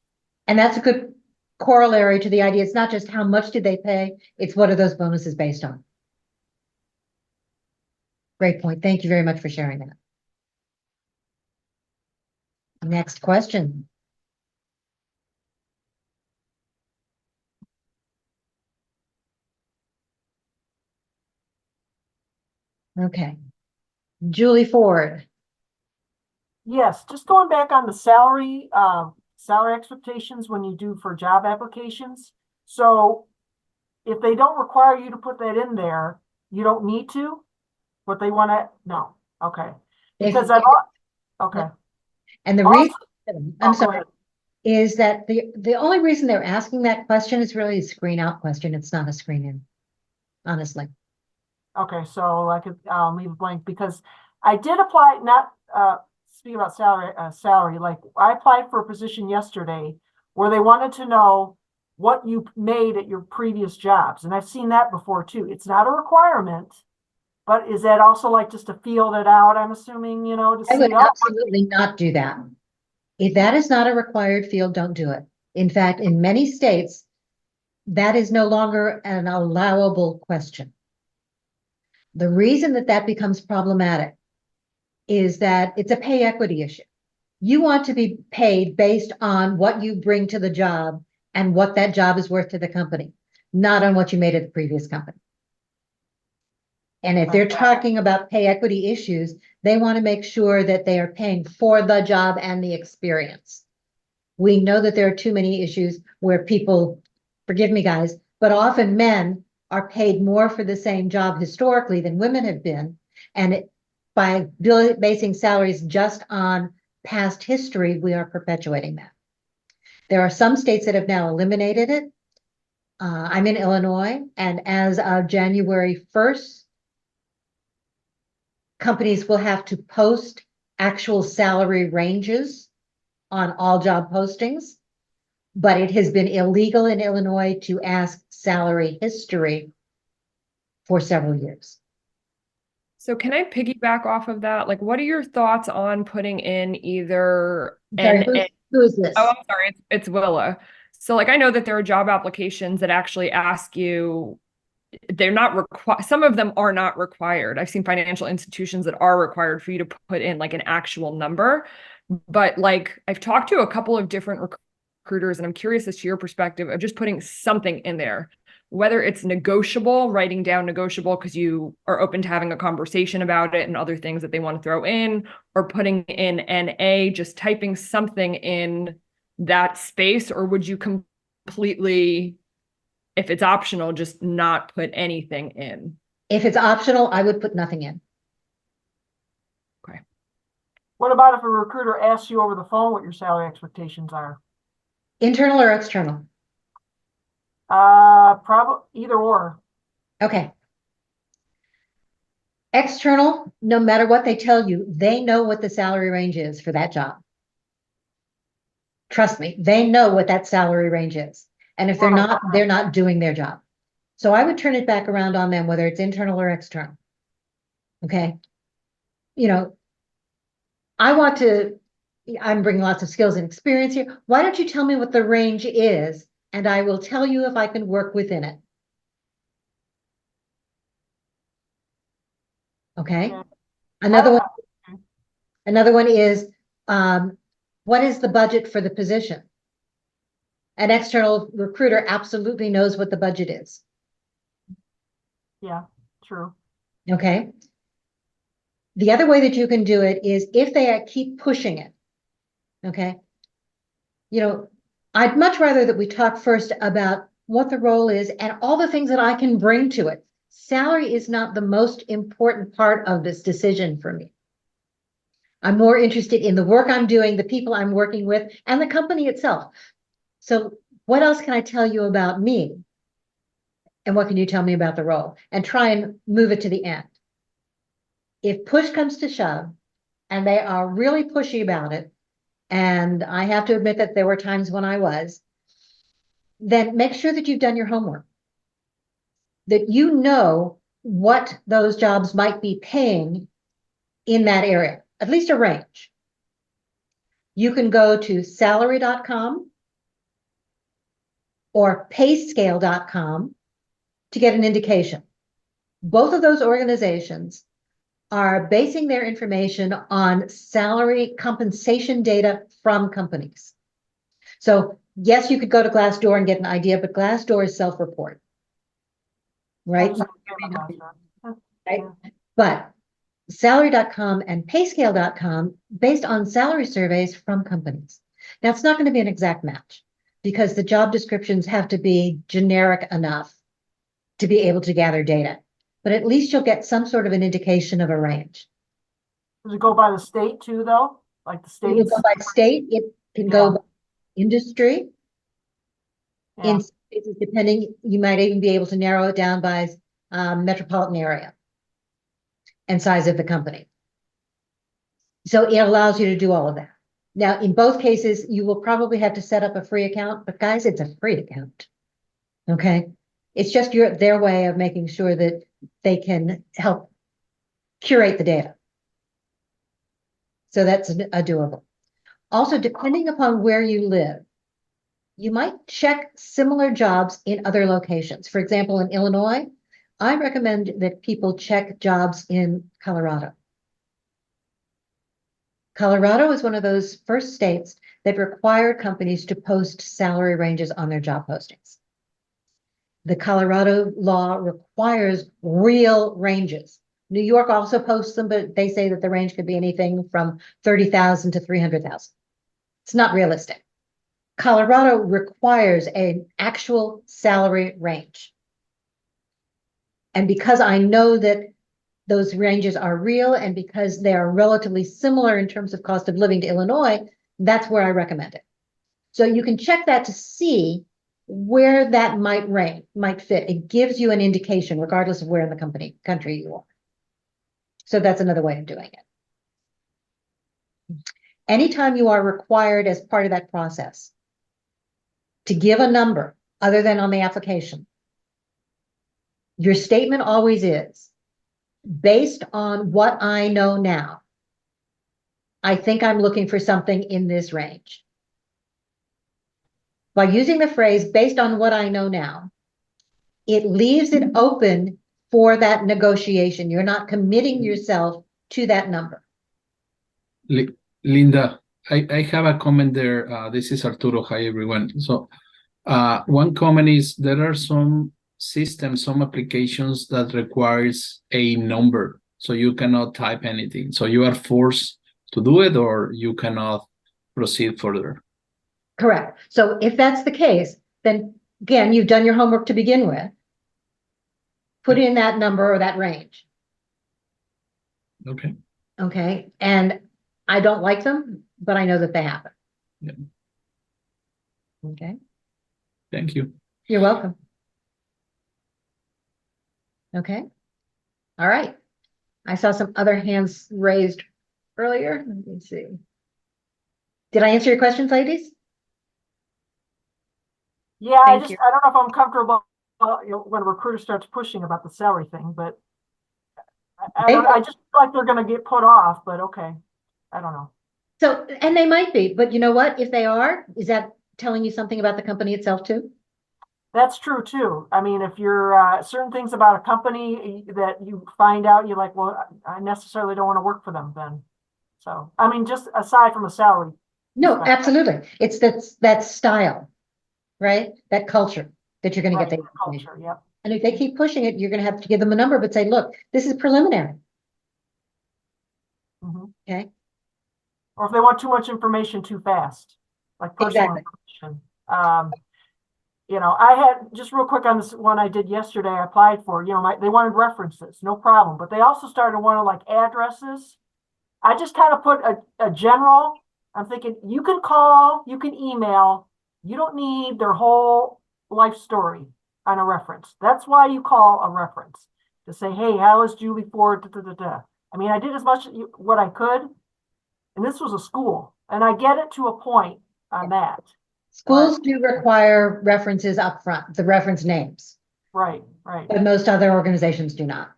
And that's a good corollary to the idea. It's not just how much did they pay, it's what are those bonuses based on. Great point. Thank you very much for sharing that. Next question. Okay. Julie Ford. Yes, just going back on the salary expectations when you do for job applications. So if they don't require you to put that in there, you don't need to, but they want to, no. Okay. Because okay. And the reason, I'm sorry, is that the only reason they're asking that question is really a screen out question. It's not a screen in, honestly. Okay, so I could leave a blank because I did apply, not speaking about salary, like I applied for a position yesterday where they wanted to know what you made at your previous jobs. And I've seen that before too. It's not a requirement, but is that also like just to feel it out, I'm assuming, to see? I would absolutely not do that. If that is not a required field, don't do it. In fact, in many states, that is no longer an allowable question. The reason that becomes problematic is that it's a pay equity issue. You want to be paid based on what you bring to the job and what that job is worth to the company, not on what you made at the previous company. And if they're talking about pay equity issues, they want to make sure that they are paying for the job and the experience. We know that there are too many issues where people, forgive me guys, but often men are paid more for the same job historically than women have been. And by basing salaries just on past history, we are perpetuating that. There are some states that have now eliminated it. I'm in Illinois, and as of January 1st, companies will have to post actual salary ranges on all job postings, but it has been illegal in Illinois to ask salary history for several years. So can I piggyback off of that? Like, what are your thoughts on putting in either Sorry, who is this? Oh, I'm sorry, it's Willa. So like I know that there are job applications that actually ask you, they're not required, some of them are not required. I've seen financial institutions that are required for you to put in like an actual number. But like I've talked to a couple of different recruiters, and I'm curious as to your perspective of just putting something in there, whether it's negotiable, writing down negotiable because you are open to having a conversation about it and other things that they want to throw in, or putting in NA, just typing something in that space. Or would you completely, if it's optional, just not put anything in? If it's optional, I would put nothing in. Okay. What about if a recruiter asks you over the phone what your salary expectations are? Internal or external? Probably either or. Okay. External, no matter what they tell you, they know what the salary range is for that job. Trust me, they know what that salary range is. And if they're not doing their job. So I would turn it back around on them, whether it's internal or external. Okay. You know, I'm bringing lots of skills and experience here. Why don't you tell me what the range is, and I will tell you if I can work within it. Okay. Yeah. Another one is, what is the budget for the position? An external recruiter absolutely knows what the budget is. Yeah, true. Okay. The other way that you can do it is if they keep pushing it. Okay. You know, I'd much rather that we talk first about what the role is and all the things that I can bring to it. Salary is not the most important part of this decision for me. I'm more interested in the work I'm doing, the people I'm working with, and the company itself. So what else can I tell you about me? And what can you tell me about the role? And try and move it to the end. If push comes to shove, and they are really pushy about it, and I have to admit that there were times when I was, then make sure that you've done your homework. That you know what those jobs might be paying in that area, at least a range. You can go to salary.com or payscale.com to get an indication. Both of those organizations are basing their information on salary compensation data from companies. So yes, you could go to Glassdoor and get an idea, but Glassdoor is self-report. Right? Right? But salary.com and payscale.com based on salary surveys from companies. Now it's not going to be an exact match because the job descriptions have to be generic enough to be able to gather data, but at least you'll get some sort of an indication of a range. Does it go by the state too, though? Like the It states? will go by state, it can go by industry. Yeah. In spaces, depending, you might even be able to narrow it down by metropolitan area and size of the company. So it allows you to do all of that. Now, in both cases, you will probably have to set up a free account, but guys, it's a free account. Okay. It's just their way of making sure that they can help curate the data. So that's a doable. Also, depending upon where you live, you might check similar jobs in other locations. For example, in Illinois, I recommend that people check jobs in Colorado. Colorado is one of those first states that require companies to post salary ranges on their job postings. The Colorado law requires real ranges. New York also posts them, but they say that the range could be anything from 30,000 to 300,000. It's not realistic. Colorado requires an actual salary range. And because I know that those ranges are real and because they are relatively similar in terms of cost of living to Illinois, that's where I recommend it. So you can check that to see where that might fit. It gives you an indication regardless of where in the country you are. So that's another way of doing it. Anytime you are required as part of that process to give a number other than on the application, your statement always is, based on what I know now, I think I'm looking for something in this range. By using the phrase based on what I know now, it leaves it open for that negotiation. You're not committing yourself to that number. Linda, I have a comment there. This is Arturo. Hi, everyone. So one comment is there are some systems, some applications that requires a number. So you cannot type anything. So you are forced to do it or you cannot proceed further. Correct. So if that's the case, then again, you've done your homework to begin with. Put in that number or that range. Okay. Okay. And I don't like them, but I know that they happen. Yeah. Okay. Thank you. You're welcome. Okay. All right. I saw some other hands raised earlier. Let me see. Did I answer your questions, ladies? Yeah, I Thank you. don't know if I'm comfortable when a recruiter starts pushing about the salary thing, but I just feel like they're going to get put off, but okay. I don't know. So, and they might be, but you know what? If they are, is that telling you something about the company itself too? That's true too. I mean, if you're certain things about a company that you find out, you're like, well, I necessarily don't want to work for them then. So, I mean, just aside from the salary. No, absolutely. It's that style, right? That culture that you're going to get the information. Culture, yep. And if they keep pushing it, you're going to have to give them a number, but say, look, this is preliminary. Okay. Or if they want too much information too fast, like personal information. You know, I had just real quick on this one I did yesterday, I applied for, you know, they wanted references, no problem. But they also started wanting like addresses. I just kind of put a general, I'm thinking you can call, you can email, you don't need their whole life story on a reference. That's why you call a reference to say, hey, how is Julie Ford? Da, da, da, da. I mean, I did as much what I could, and this was a school, and I get it to a point on that. Schools do require references up front, the reference names. Right, right. But most other organizations do not.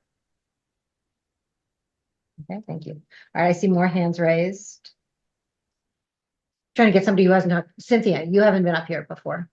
Okay, thank you. All right, I see more hands raised. Trying to get somebody who hasn't talked. Cynthia, you haven't been up here before.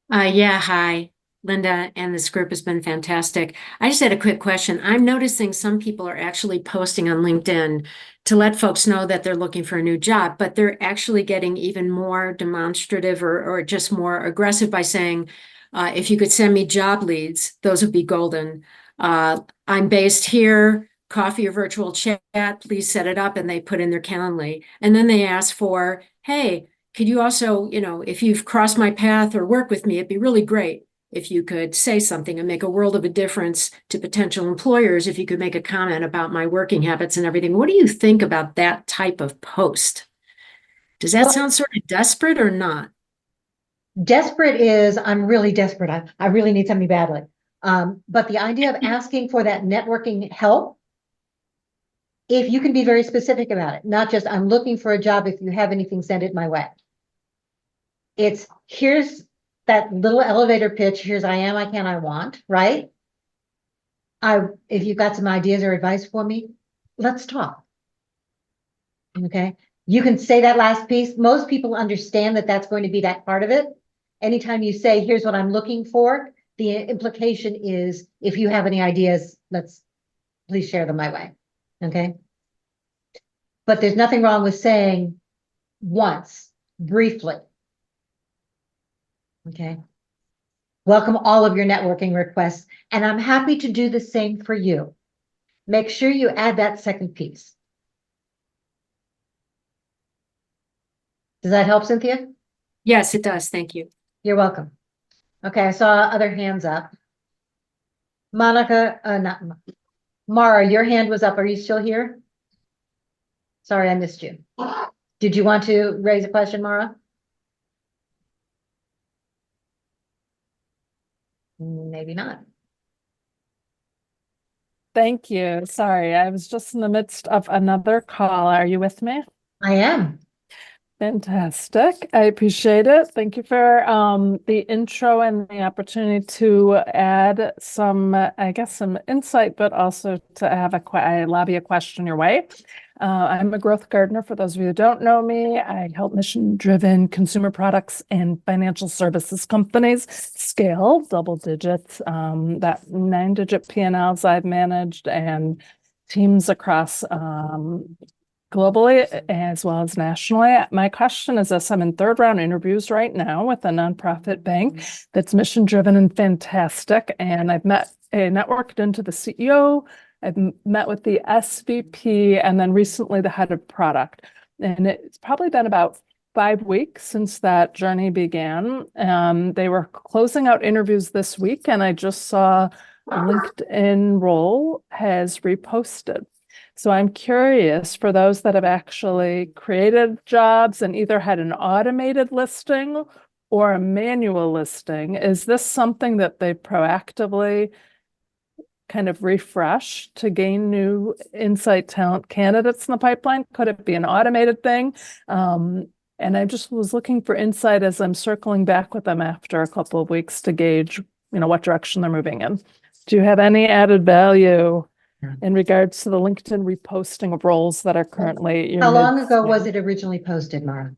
Yeah, hi. Linda and this group has been fantastic. I just had a quick question. I'm noticing some people are actually posting on LinkedIn to let folks know that they're looking for a new job, but they're actually getting even more demonstrative or just more aggressive by saying, if you could send me job leads, those would be golden. I'm based here, coffee or virtual chat, please set it up. And they put in their Calendly. And then they ask for, hey, could you also, you know, if you've crossed my path or work with me, it'd be really great if you could say something and make a world of a difference to potential employers, if you could make a comment about my working habits and everything. What do you think about that type of post? Does that sound sort of desperate or not? Desperate is, I'm really desperate. I really need something badly. But the idea of asking for that networking help, if you can be very specific about it, not just I'm looking for a job, if you have anything, send it my way. It's here's that little elevator pitch, here's I am, I can, I want, right? If you've got some ideas or advice for me, let's talk. Okay, you can say that last piece. Most people understand that that's going to be that part of it. Anytime you say, here's what I'm looking for, the implication is, if you have any ideas, please share them my way, okay? But there's nothing wrong with saying once, briefly. Okay. welcome all of your networking requests, and I'm happy to do the same for you. Make sure you add that second piece. Does that help, Cynthia? Yes, it does. Thank you. You're welcome. Okay, I saw other hands up. Monica, not Mara, your hand was up. Are you still here? Sorry, I missed you. Did you want to raise a question, Mara? Maybe not. Thank you. Sorry, I was just in the midst of another call. Are you with me? I am. Fantastic. I appreciate it. Thank you for the intro and the opportunity to add some, I guess, some insight, but also to have a lobby a question your way. I'm a growth gardener. For those of you who don't know me, I help mission-driven consumer products and financial services companies scale double digits, that 9-digit P&Ls I've managed, and teams across globally as well as nationally. My question is this: I'm in third round interviews right now with a nonprofit bank that's mission driven and fantastic. And I've networked into the CEO, I've met with the SVP, and then recently the head of product. And it's probably been about 5 weeks since that journey began. They were closing out interviews this week, and I just saw LinkedIn role has reposted. So I'm curious, for those that have actually created jobs and either had an automated listing or a manual listing, is this something that they proactively kind of refresh to gain new insight talent candidates in the pipeline? Could it be an automated thing? And I just was looking for insight as I'm circling back with them after a couple of weeks to gauge, what direction they're moving in. Do you have any added value in regards to the LinkedIn reposting of roles that are currently? How long ago was it originally posted, Mara?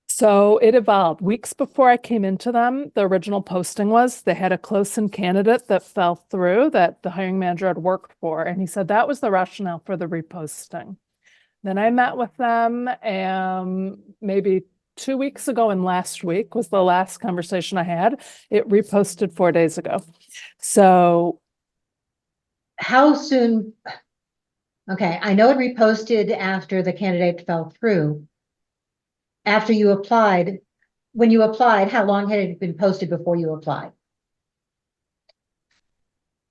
So it evolved. Weeks before I came into them, the original posting was they had a close-in candidate that fell through that the hiring manager had worked for. And he said that was the rationale for the reposting. Then I met with them maybe 2 weeks ago, and last week was the last conversation I had. It reposted 4 days ago. So how soon? Okay, I know it reposted after the candidate fell through. After you applied, when you applied, how long had it been posted before you applied?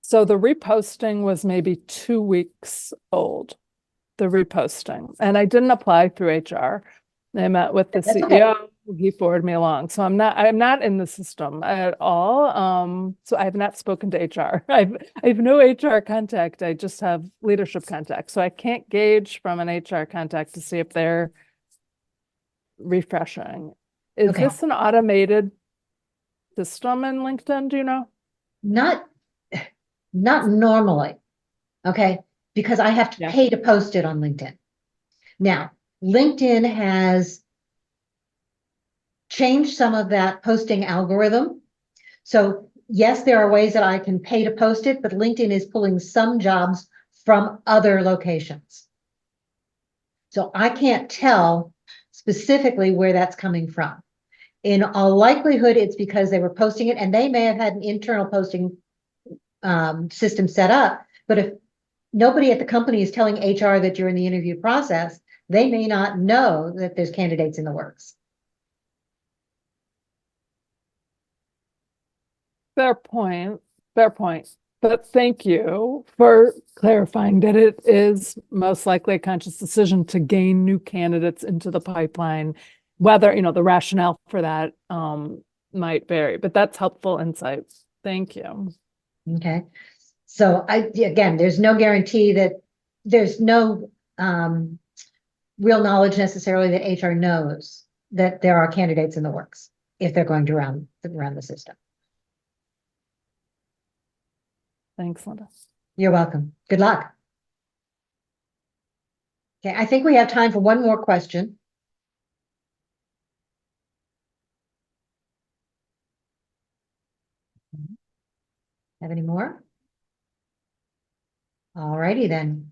So the reposting was maybe 2 weeks old, the reposting. And I didn't apply through HR. I met with the CEO. Okay. He forwarded me along. So I'm not in the system at all. So I have not spoken to HR. I have no HR contact. I just have leadership contact. So I can't gauge from an HR contact to see if they're refreshing. Is this an automated system in LinkedIn? Do you know? Not normally. Okay. Because I have to pay to post it on LinkedIn. Now, LinkedIn has changed some of that posting algorithm. So yes, there are ways that I can pay to post it, but LinkedIn is pulling some jobs from other locations. So I can't tell specifically where that's coming from. In all likelihood, it's because they were posting it, and they may have had an internal posting system set up. But if nobody at the company is telling HR that you're in the interview process, they may not know that there's candidates in the works. Fair point. But thank you for clarifying that it is most likely a conscious decision to gain new candidates into the pipeline. Whether, the rationale for that might vary, but that's helpful insight. Thank you. Okay. So again, there's no guarantee that there's no real knowledge necessarily that HR knows that there are candidates in the works if they're going to run the system. Thanks, Linda. You're welcome. Good luck. Okay, I think we have time for one more question. Have any more? All righty then.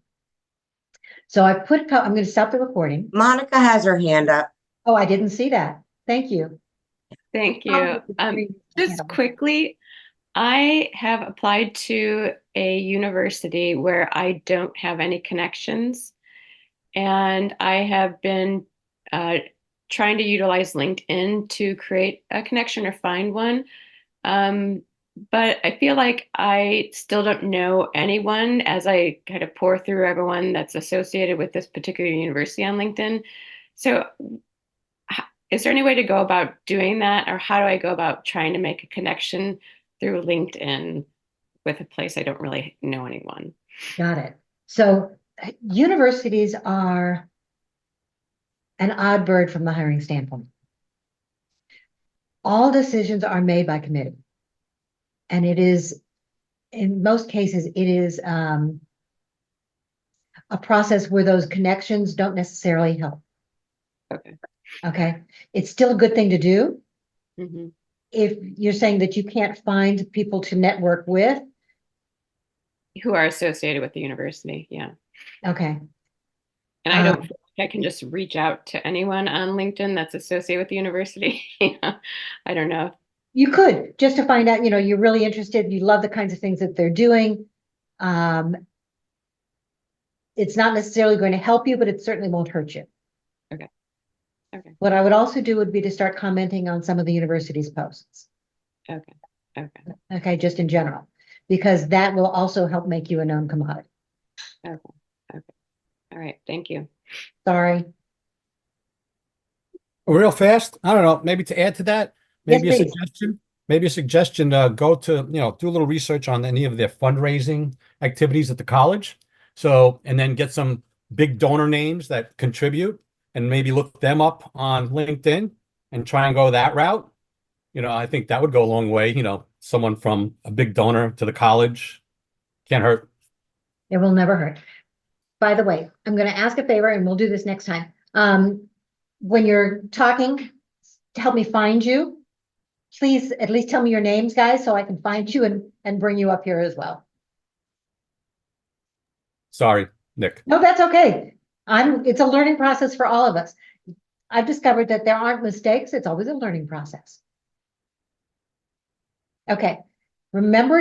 So I'm going to stop the recording. Monica has her hand up. Oh, I didn't see that. Thank you. Thank you. Probably Just quickly, I have applied to a university where I don't have any connections, and I have been trying to utilize LinkedIn to create a connection or find one. But I feel like I still don't know anyone as I kind of pour through everyone that's associated with this particular university on LinkedIn. So is there any way to go about doing that, or how do I go about trying to make a connection through LinkedIn with a place I don't really know anyone? Got it. So universities are an odd bird from the hiring standpoint. All decisions are made by committee. And it is, in most cases, it is a process where those connections don't necessarily help. Okay. Okay. It's still a good thing to do. Mm-hmm. If you're saying that you can't find people to network with. Who are associated with the university. Yeah. Okay. And I don't feel like I can just reach out to anyone on LinkedIn that's associated with the university. I don't know. You could, just to find out, you're really interested, you love the kinds of things that they're doing. It's not necessarily going to help you, but it certainly won't hurt you. Okay. Okay. What I would also do would be to start commenting on some of the university's posts. Okay. Okay. Okay, just in general, because that will also help make you a known commodity. Okay. Okay. All right. Thank you. Sorry. Real fast, I don't know, maybe to add to that, maybe Yes, a please. suggestion, go to, do a little research on any of their fundraising activities at the college. So, and then get some big donor names that contribute and maybe look them up on LinkedIn and try and go that route. I think that would go a long way. Someone from a big donor to the college can't hurt. It will never hurt. By the way, I'm going to ask a favor, and we'll do this next time. When you're talking, to help me find you, please at least tell me your names, guys, so I can find you and bring you up here as well. Sorry, Nick. No, that's okay. It's a learning process for all of us. I've discovered that there aren't mistakes. It's always a learning process. Okay. Remember